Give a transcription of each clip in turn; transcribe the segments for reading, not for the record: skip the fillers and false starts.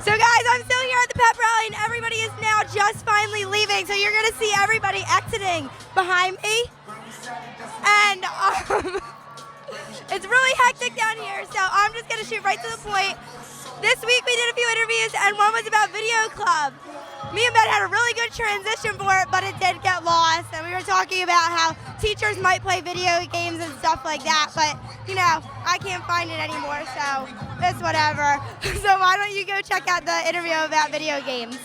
So guys, I'm still here at the pep rally and everybody is now just finally leaving. So you're gonna see everybody exiting behind me. And it's really hectic down here, so I'm just gonna shoot right to the point. This week we did a few interviews and one was about Video Club. Me and Ben had a really good transition for it, but it did get lost. And we were talking about how teachers might play video games and stuff like that, but you know, I can't find it anymore, so it's whatever. So why don't you go check out the interview about video games.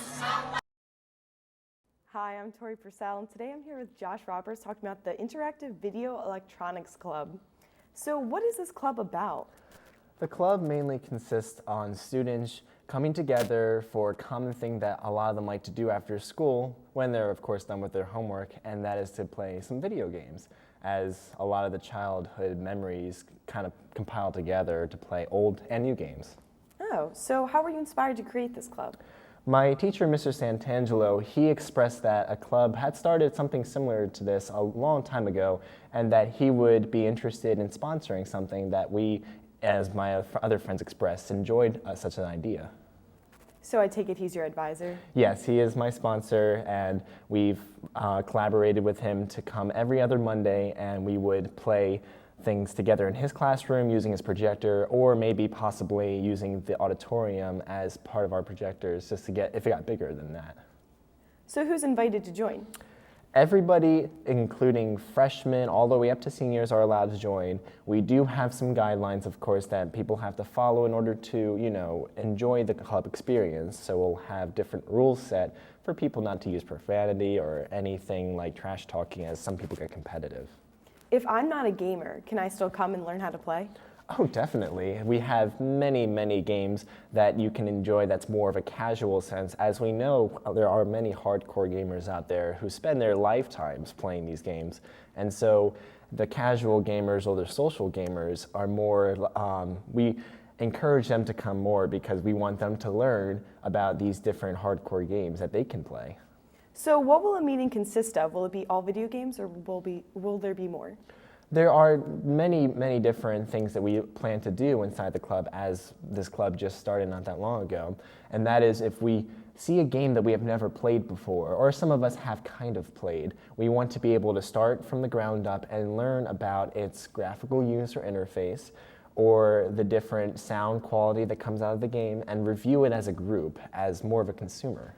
Hi, I'm Tori Purcell, and today I'm here with Josh Roberts talking about the Interactive Video Electronics Club. So what is this club about? The club mainly consists on students coming together for a common thing that a lot of them like to do after school when they're of course done with their homework, and that is to play some video games, as a lot of the childhood memories kind of compile together to play old and new games. Oh, so how were you inspired to create this club? My teacher, Mr. Santangelo, he expressed that a club had started something similar to this a long time ago, and that he would be interested in sponsoring something that we, as my other friends expressed, enjoyed such an idea. So I take it he's your advisor? Yes, he is my sponsor, and we've collaborated with him to come every other Monday, and we would play things together in his classroom using his projector, or maybe possibly using the auditorium as part of our projectors, just to get, if it got bigger than that. So who's invited to join? Everybody, including freshmen all the way up to seniors, are allowed to join. We do have some guidelines, of course, that people have to follow in order to, you know, enjoy the club experience. So we'll have different rules set for people not to use profanity or anything like trash talking, as some people get competitive. If I'm not a gamer, can I still come and learn how to play? Oh, definitely. We have many, many games that you can enjoy that's more of a casual sense. As we know, there are many hardcore gamers out there who spend their lifetimes playing these games. And so the casual gamers or the social gamers are more, we encourage them to come more because we want them to learn about these different hardcore games that they can play. So what will a meeting consist of? Will it be all video games, or will there be more? There are many, many different things that we plan to do inside the club, as this club just started not that long ago. And that is, if we see a game that we have never played before, or some of us have kind of played, we want to be able to start from the ground up and learn about its graphical user interface, or the different sound quality that comes out of the game, and review it as a group, as more of a consumer.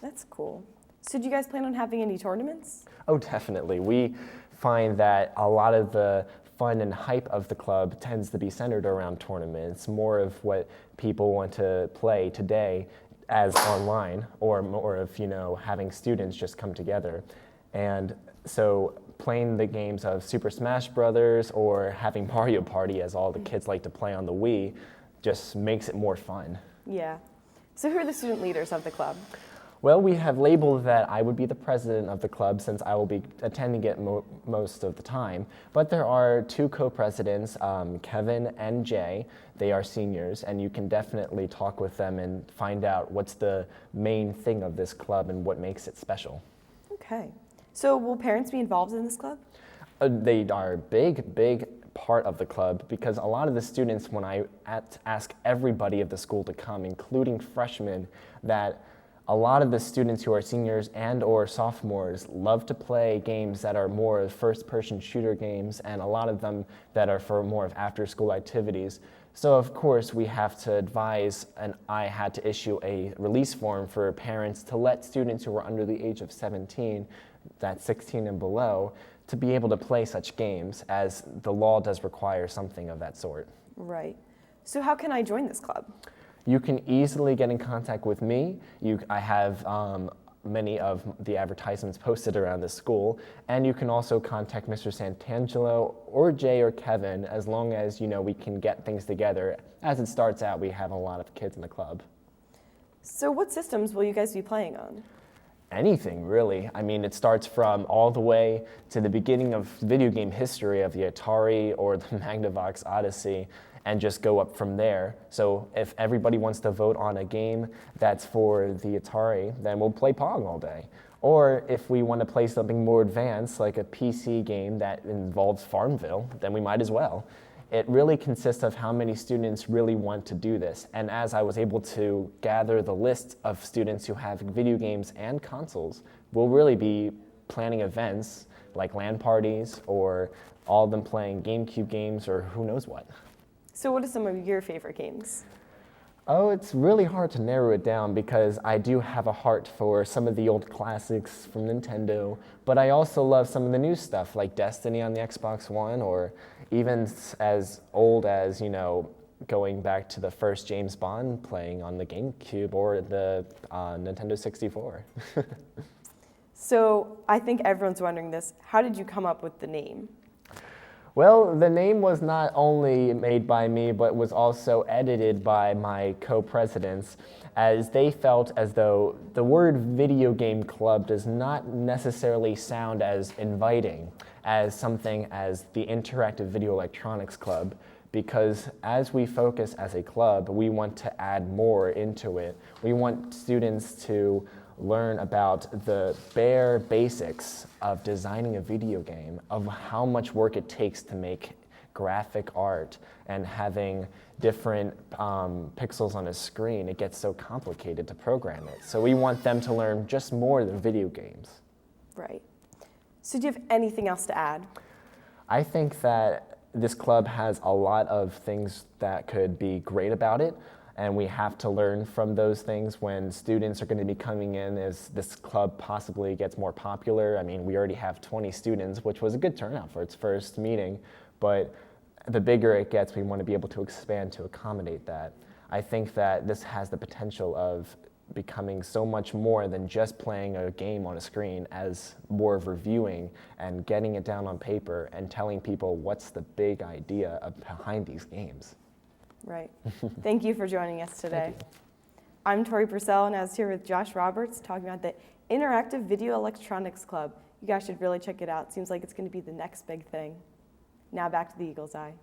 That's cool. So do you guys plan on having any tournaments? Oh, definitely. We find that a lot of the fun and hype of the club tends to be centered around tournaments, more of what people want to play today as online, or more of, you know, having students just come together. And so playing the games of Super Smash Brothers or having Mario Party, as all the kids like to play on the Wii, just makes it more fun. Yeah. So who are the student leaders of the club? Well, we have labeled that I would be the president of the club, since I will be attending it most of the time. But there are two co-presidents, Kevin and Jay. They are seniors, and you can definitely talk with them and find out what's the main thing of this club and what makes it special. Okay. So will parents be involved in this club? They are a big part of the club, because a lot of the students, when I ask everybody of the school to come, including freshmen, that a lot of the students who are seniors and or sophomores love to play games that are more first-person shooter games, and a lot of them that are for more of after-school activities. So of course we have to advise, and I had to issue a release form for parents to let students who are under the age of 17, that's 16 and below, to be able to play such games, as the law does require something of that sort. Right. So how can I join this club? You can easily get in contact with me. I have many of the advertisements posted around the school, and you can also contact Mr. Santangelo or Jay or Kevin, as long as, you know, we can get things together. As it starts out, we have a lot of kids in the club. So what systems will you guys be playing on? Anything, really. I mean, it starts from all the way to the beginning of video game history of the Atari or the Magnavox Odyssey, and just go up from there. So if everybody wants to vote on a game that's for the Atari, then we'll play Pong all day. Or if we want to play something more advanced, like a PC game that involves Farmville, then we might as well. it really consists of how many students really want to do this. And as I was able to gather the list of students who have video games and consoles, we'll really be planning events like LAN parties or all of them playing GameCube games or who knows what. So what are some of your favorite games? Oh, it's really hard to narrow it down because I do have a heart for some of the old classics from Nintendo, but I also love some of the new stuff like Destiny on the Xbox One, or even as old as, going back to the first James Bond playing on the GameCube or the Nintendo 64. So I think everyone's wondering this. How did you come up with the name? Well, the name was not only made by me, but was also edited by my co-presidents, as they felt as though the word video game club does not necessarily sound as inviting as something as the Interactive Video Electronics Club, because as we focus as a club, we want to add more into it. We want students to learn about the bare basics of designing a video game, of how much work it takes to make graphic art and having different pixels on a screen. It gets so complicated to program it. So we want them to learn just more than video games. Right. So do you have anything else to add? I think that this club has a lot of things that could be great about it. And we have to learn from those things when students are going to be coming in as this club possibly gets more popular. I mean, we already have 20 students, which was a good turnout for its first meeting, but the bigger it gets, we want to be able to expand to accommodate that. I think that this has the potential of becoming so much more than just playing a game on a screen, as more of reviewing and getting it down on paper and telling people what's the big idea behind these games. Right. Thank you for joining us today. I'm Tori Purcell, and I was here with Josh Roberts talking about the Interactive Video Electronics Club. You guys should really check it out. Seems like it's going to be the next big thing. Now back to the Eagle's Eye.